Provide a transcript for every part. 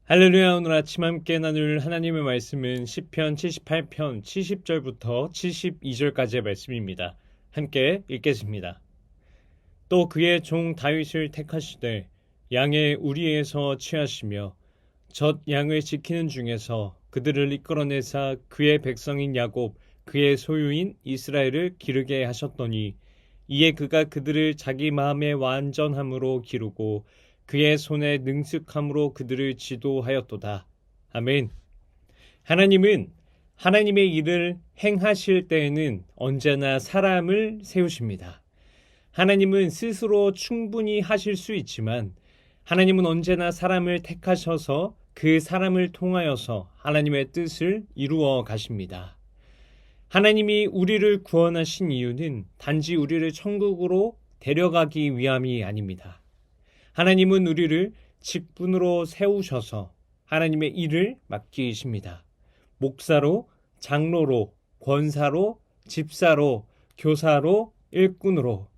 할렐루야. 오늘 아침 함께 나눌 하나님의 말씀은 시편 78편 70절부터 72절까지의 말씀입니다. 함께 읽겠습니다. 또 그의 종 다윗을 택하시되 양의 우리에서 취하시며 젖 양을 지키는 중에서 그들을 이끌어내사 그의 백성인 야곱 그의 소유인 이스라엘을 기르게 하셨더니 이에 그가 그들을 자기 마음의 완전함으로 기르고 그의 손에 능숙함으로 그들을 지도하였도다. 아멘. 하나님은 하나님의 일을 행하실 때에는 언제나 사람을 세우십니다. 하나님은 스스로 충분히 하실 수 있지만 하나님은 언제나 사람을 택하셔서 그 사람을 통하여서 하나님의 뜻을 이루어 가십니다. 하나님이 우리를 구원하신 이유는 단지 우리를 천국으로 데려가기 위함이 아닙니다. 하나님은 우리를 직분으로 세우셔서 하나님의 일을 맡기십니다. 목사로, 장로로, 권사로, 집사로, 교사로, 일꾼으로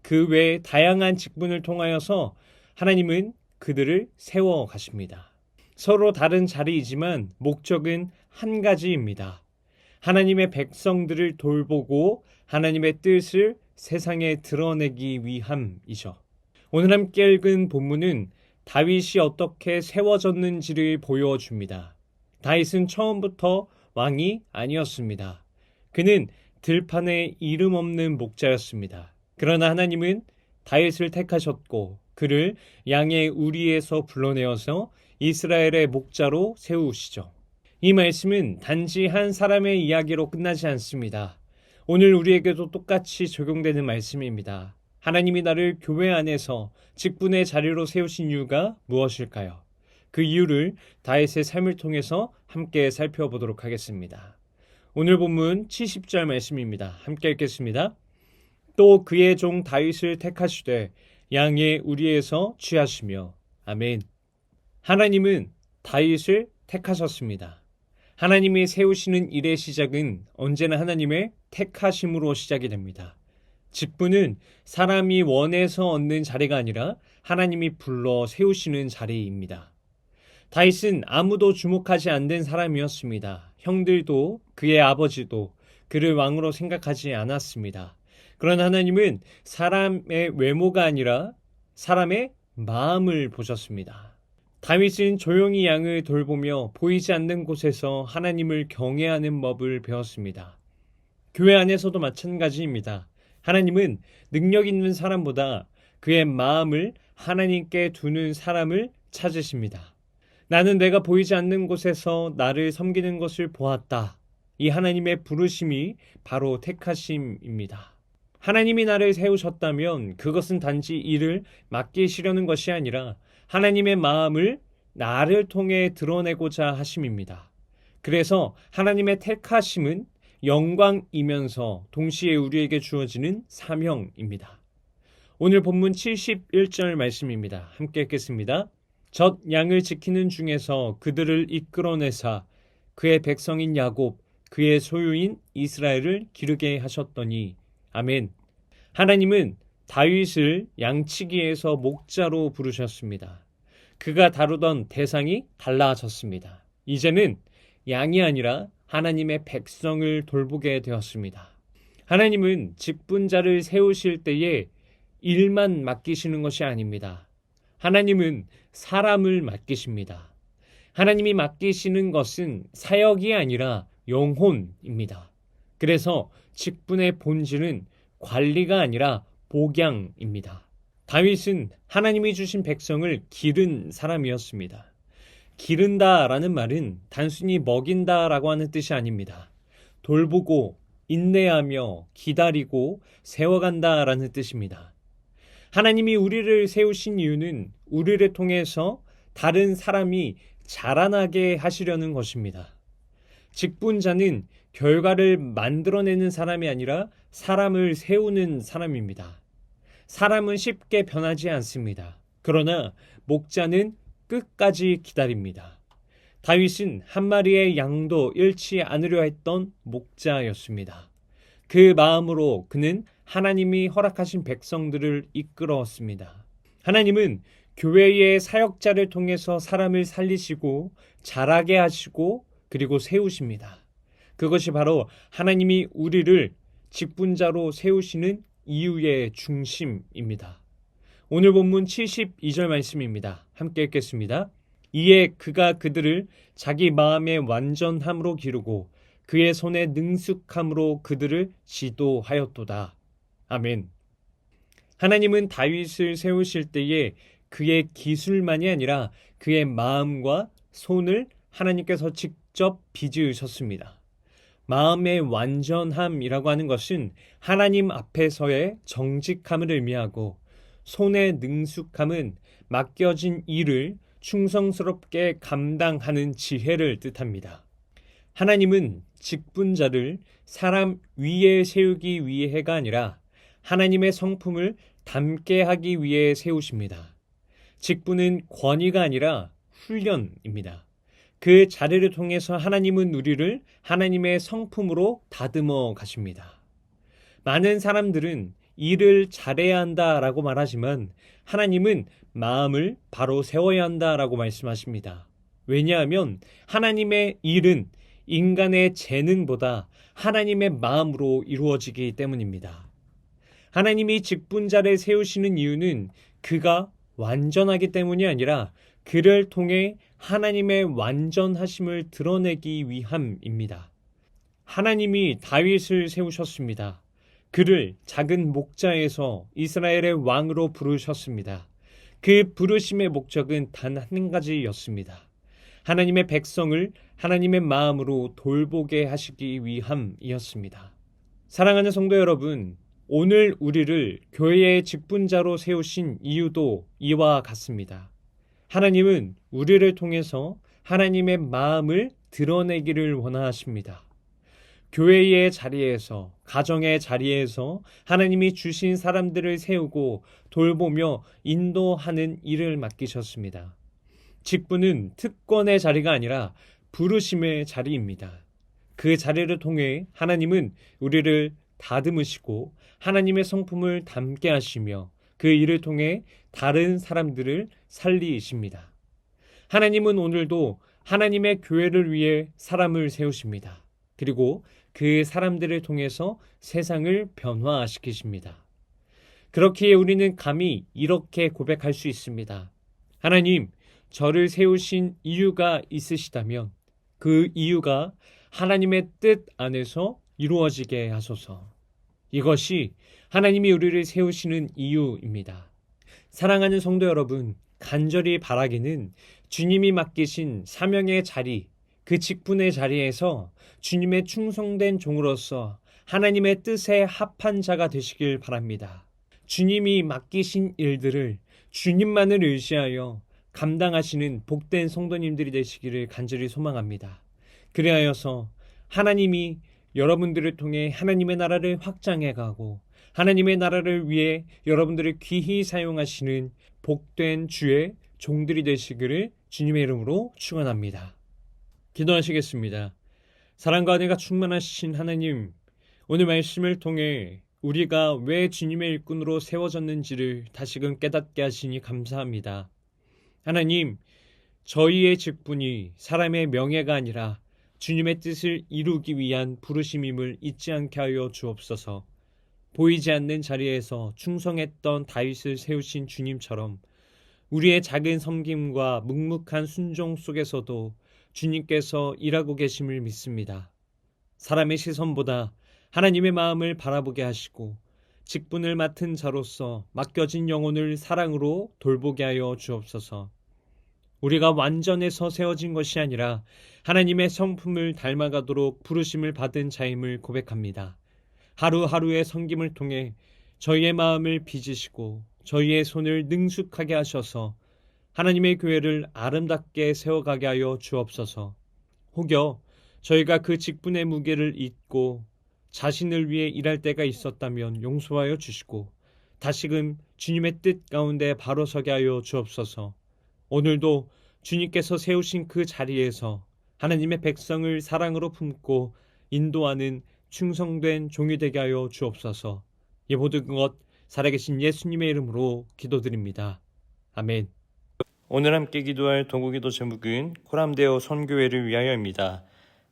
그 외에 다양한 직분을 통하여서 하나님은 그들을 세워 가십니다. 서로 다른 자리이지만 목적은 한 가지입니다. 하나님의 백성들을 돌보고 하나님의 뜻을 세상에 드러내기 위함이죠. 오늘 함께 읽은 본문은 다윗이 어떻게 세워졌는지를 보여줍니다. 다윗은 처음부터 왕이 아니었습니다. 그는 들판에 이름 없는 목자였습니다. 그러나 하나님은 다윗을 택하셨고 그를 양의 우리에서 불러내어서 이스라엘의 목자로 세우시죠. 이 말씀은 단지 한 사람의 이야기로 끝나지 않습니다. 오늘 우리에게도 똑같이 적용되는 말씀입니다. 하나님이 나를 교회 안에서 직분의 자리로 세우신 이유가 무엇일까요? 그 이유를 다윗의 삶을 통해서 함께 살펴보도록 하겠습니다. 오늘 본문 70절 말씀입니다. 함께 읽겠습니다. 또 그의 종 다윗을 택하시되 양의 우리에서 취하시며 아멘. 하나님은 다윗을 택하셨습니다. 하나님이 세우시는 일의 시작은 언제나 하나님의 택하심으로 시작이 됩니다. 직분은 사람이 원해서 얻는 자리가 아니라 하나님이 불러 세우시는 자리입니다. 다윗은 아무도 주목하지 않는 사람이었습니다. 형들도 그의 아버지도 그를 왕으로 생각하지 않았습니다. 그러나 하나님은 사람의 외모가 아니라 사람의 마음을 보셨습니다. 다윗은 조용히 양을 돌보며 보이지 않는 곳에서 하나님을 경외하는 법을 배웠습니다. 교회 안에서도 마찬가지입니다. 하나님은 능력 있는 사람보다 그의 마음을 하나님께 두는 사람을 찾으십니다. 나는 내가 보이지 않는 곳에서 나를 섬기는 것을 보았다. 이 하나님의 부르심이 바로 택하심입니다. 하나님이 나를 세우셨다면 그것은 단지 일을 맡기시려는 것이 아니라 하나님의 마음을 나를 통해 드러내고자 하심입니다. 그래서 하나님의 택하심은 영광이면서 동시에 우리에게 주어지는 사명입니다. 오늘 본문 71절 말씀입니다. 함께 읽겠습니다. 젖 양을 지키는 중에서 그들을 이끌어내사 그의 백성인 야곱 그의 소유인 이스라엘을 기르게 하셨더니 아멘. 하나님은 다윗을 양치기에서 목자로 부르셨습니다. 그가 다루던 대상이 달라졌습니다. 이제는 양이 아니라 하나님의 백성을 돌보게 되었습니다. 하나님은 직분자를 세우실 때에 일만 맡기시는 것이 아닙니다. 하나님은 사람을 맡기십니다. 하나님이 맡기시는 것은 사역이 아니라 영혼입니다. 그래서 직분의 본질은 관리가 아니라 복양입니다. 다윗은 하나님이 주신 백성을 기른 사람이었습니다. 기른다라는 말은 단순히 먹인다라고 하는 뜻이 아닙니다. 돌보고 인내하며 기다리고 세워간다라는 뜻입니다. 하나님이 우리를 세우신 이유는 우리를 통해서 다른 사람이 자라나게 하시려는 것입니다. 직분자는 결과를 만들어내는 사람이 아니라 사람을 세우는 사람입니다. 사람은 쉽게 변하지 않습니다. 그러나 목자는 끝까지 기다립니다. 다윗은 한 마리의 양도 잃지 않으려 했던 목자였습니다. 그 마음으로 그는 하나님이 허락하신 백성들을 이끌었습니다. 하나님은 교회의 사역자를 통해서 사람을 살리시고 자라게 하시고 그리고 세우십니다. 그것이 바로 하나님이 우리를 직분자로 세우시는 이유의 중심입니다. 오늘 본문 72절 말씀입니다. 함께 읽겠습니다. 이에 그가 그들을 자기 마음의 완전함으로 기르고 그의 손의 능숙함으로 그들을 지도하였도다. 아멘. 하나님은 다윗을 세우실 때에 그의 기술만이 아니라 그의 마음과 손을 하나님께서 직접 빚으셨습니다. 마음의 완전함이라고 하는 것은 하나님 앞에서의 정직함을 의미하고, 손의 능숙함은 맡겨진 일을 충성스럽게 감당하는 지혜를 뜻합니다. 하나님은 직분자를 사람 위에 세우기 위해가 아니라 하나님의 성품을 담게 하기 위해 세우십니다. 직분은 권위가 아니라 훈련입니다. 그 자리를 통해서 하나님은 우리를 하나님의 성품으로 다듬어 가십니다. 많은 사람들은 일을 잘해야 한다라고 말하지만 하나님은 마음을 바로 세워야 한다라고 말씀하십니다. 왜냐하면 하나님의 일은 인간의 재능보다 하나님의 마음으로 이루어지기 때문입니다. 하나님이 직분자를 세우시는 이유는 그가 완전하기 때문이 아니라 그를 통해 하나님의 완전하심을 드러내기 위함입니다. 하나님이 다윗을 세우셨습니다. 그를 작은 목자에서 이스라엘의 왕으로 부르셨습니다. 그 부르심의 목적은 단 한 가지였습니다. 하나님의 백성을 하나님의 마음으로 돌보게 하시기 위함이었습니다. 사랑하는 성도 여러분, 오늘 우리를 교회의 직분자로 세우신 이유도 이와 같습니다. 하나님은 우리를 통해서 하나님의 마음을 드러내기를 원하십니다. 교회의 자리에서, 가정의 자리에서 하나님이 주신 사람들을 세우고 돌보며 인도하는 일을 맡기셨습니다. 직분은 특권의 자리가 아니라 부르심의 자리입니다. 그 자리를 통해 하나님은 우리를 다듬으시고 하나님의 성품을 담게 하시며 그 일을 통해 다른 사람들을 살리십니다. 하나님은 오늘도 하나님의 교회를 위해 사람을 세우십니다. 그리고 그 사람들을 통해서 세상을 변화시키십니다. 그렇기에 우리는 감히 이렇게 고백할 수 있습니다. 하나님, 저를 세우신 이유가 있으시다면 그 이유가 하나님의 뜻 안에서 이루어지게 하소서. 이것이 하나님이 우리를 세우시는 이유입니다. 사랑하는 성도 여러분, 간절히 바라기는 주님이 맡기신 사명의 자리, 그 직분의 자리에서 주님의 충성된 종으로서 하나님의 뜻에 합한 자가 되시길 바랍니다. 주님이 맡기신 일들을 주님만을 의지하여 감당하시는 복된 성도님들이 되시기를 간절히 소망합니다. 그리하여서 하나님이 여러분들을 통해 하나님의 나라를 확장해 가고 하나님의 나라를 위해 여러분들을 귀히 사용하시는 복된 주의 종들이 되시기를 주님의 이름으로 축원합니다. 기도하시겠습니다. 사랑과 은혜가 충만하신 하나님, 오늘 말씀을 통해 우리가 왜 주님의 일꾼으로 세워졌는지를 다시금 깨닫게 하시니 감사합니다. 하나님, 저희의 직분이 사람의 명예가 아니라 주님의 뜻을 이루기 위한 부르심임을 잊지 않게 하여 주옵소서. 보이지 않는 자리에서 충성했던 다윗을 세우신 주님처럼 우리의 작은 섬김과 묵묵한 순종 속에서도 주님께서 일하고 계심을 믿습니다. 사람의 시선보다 하나님의 마음을 바라보게 하시고 직분을 맡은 자로서 맡겨진 영혼을 사랑으로 돌보게 하여 주옵소서. 우리가 완전해서 세워진 것이 아니라 하나님의 성품을 닮아가도록 부르심을 받은 자임을 고백합니다. 하루하루의 섬김을 통해 저희의 마음을 빚으시고 저희의 손을 능숙하게 하셔서 하나님의 교회를 아름답게 세워가게 하여 주옵소서. 혹여 저희가 그 직분의 무게를 잊고 자신을 위해 일할 때가 있었다면 용서하여 주시고 다시금 주님의 뜻 가운데 바로 서게 하여 주옵소서. 오늘도 주님께서 세우신 그 자리에서 하나님의 백성을 사랑으로 품고 인도하는 충성된 종이 되게 하여 주옵소서. 이 모든 것 살아계신 예수님의 이름으로 기도드립니다. 아멘. 오늘 함께 기도할 동국기도 제목은 코람데오 선교회를 위하여입니다.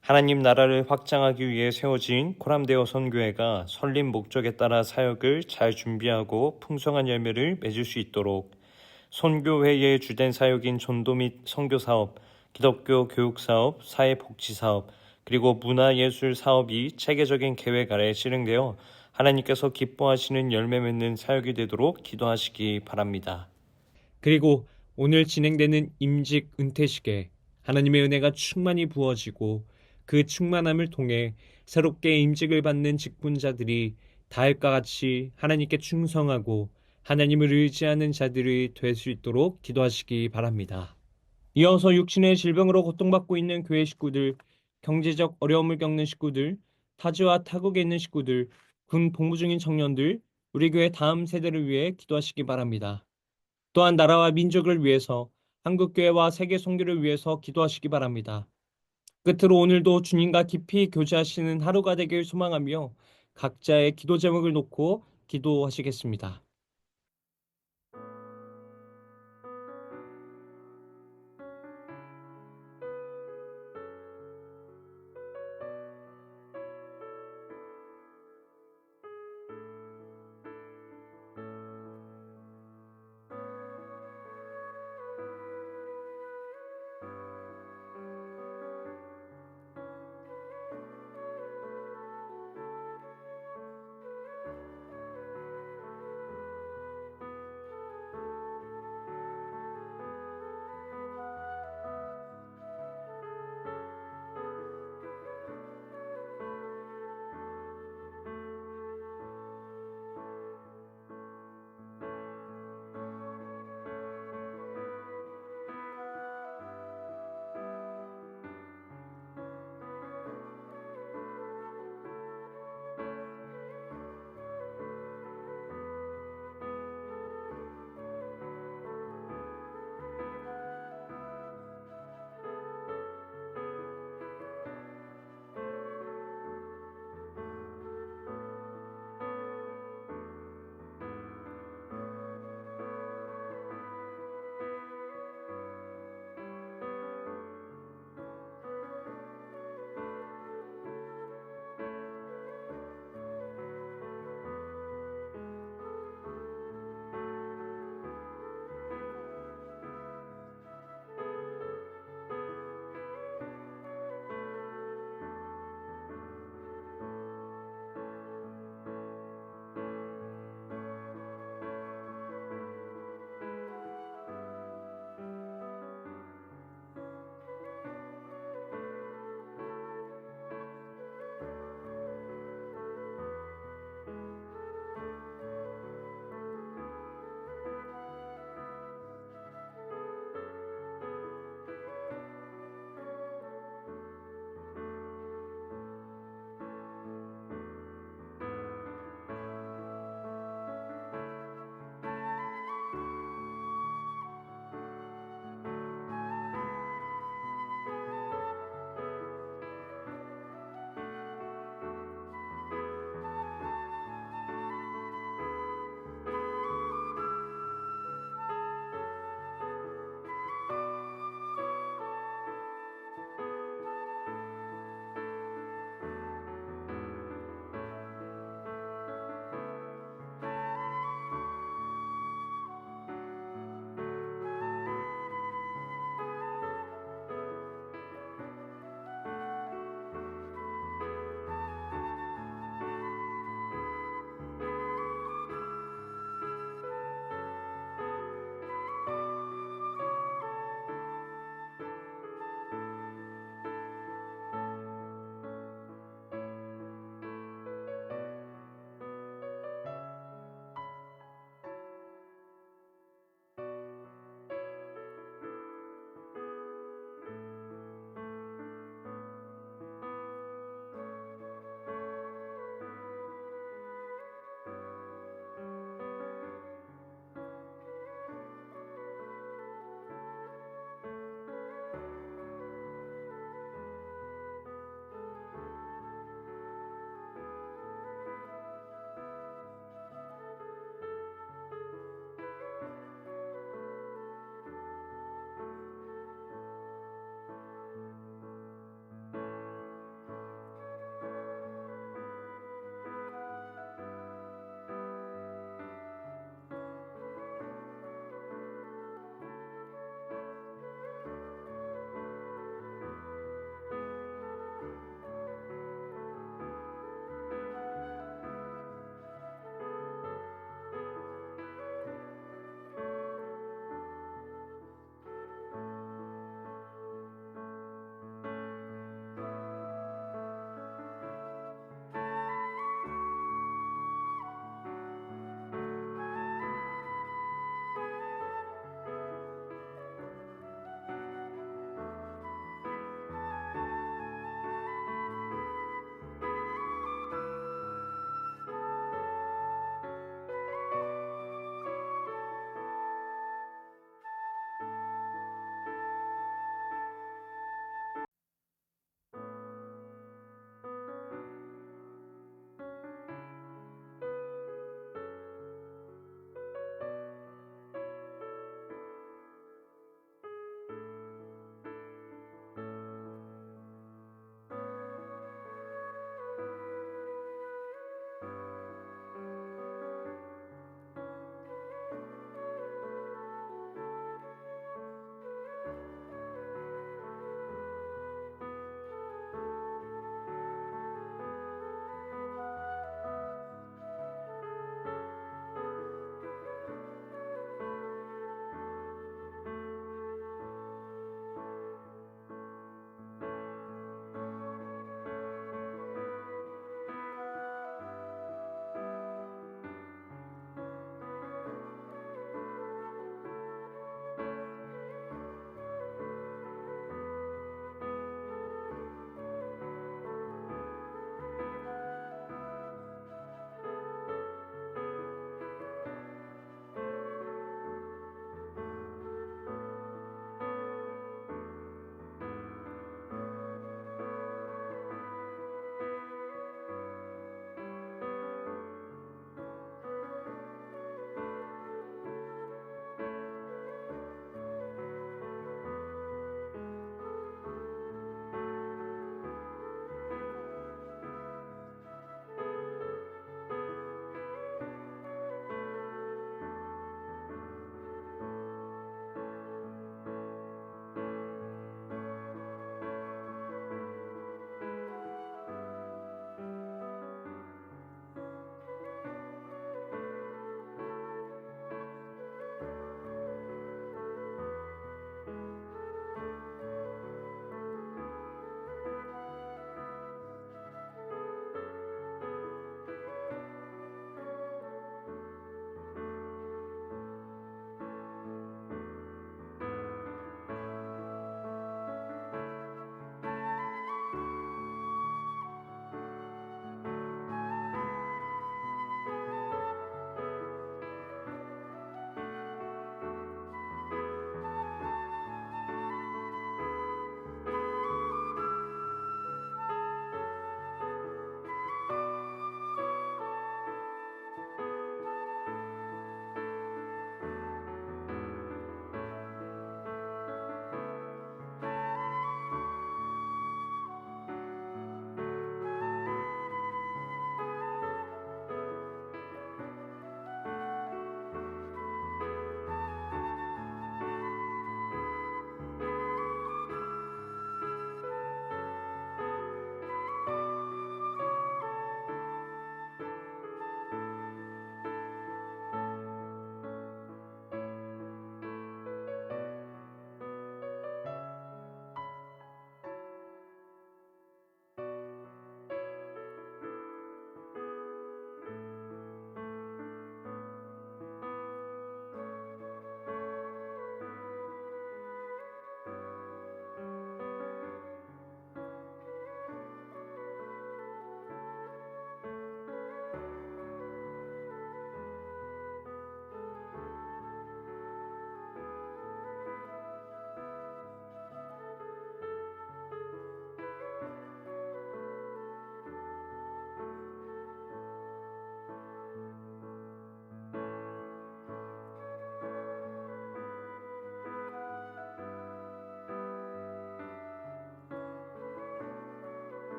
하나님 나라를 확장하기 위해 세워진 코람데오 선교회가 설립 목적에 따라 사역을 잘 준비하고 풍성한 열매를 맺을 수 있도록 선교회의 주된 사역인 전도 및 선교 사업, 기독교 교육 사업, 사회복지 사업, 그리고 문화예술 사업이 체계적인 계획 아래 실행되어 하나님께서 기뻐하시는 열매 맺는 사역이 되도록 기도하시기 바랍니다. 그리고 오늘 진행되는 임직 은퇴식에 하나님의 은혜가 충만히 부어지고 그 충만함을 통해 새롭게 임직을 받는 직분자들이 다윗과 같이 하나님께 충성하고 하나님을 의지하는 자들이 될 수 있도록 기도하시기 바랍니다. 이어서 육신의 질병으로 고통받고 있는 교회 식구들, 경제적 어려움을 겪는 식구들, 타지와 타국에 있는 식구들, 군 복무 중인 청년들, 우리 교회 다음 세대를 위해 기도하시기 바랍니다. 또한 나라와 민족을 위해서 한국교회와 세계 선교를 위해서 기도하시기 바랍니다. 끝으로 오늘도 주님과 깊이 교제하시는 하루가 되길 소망하며 각자의 기도 제목을 놓고 기도하시겠습니다.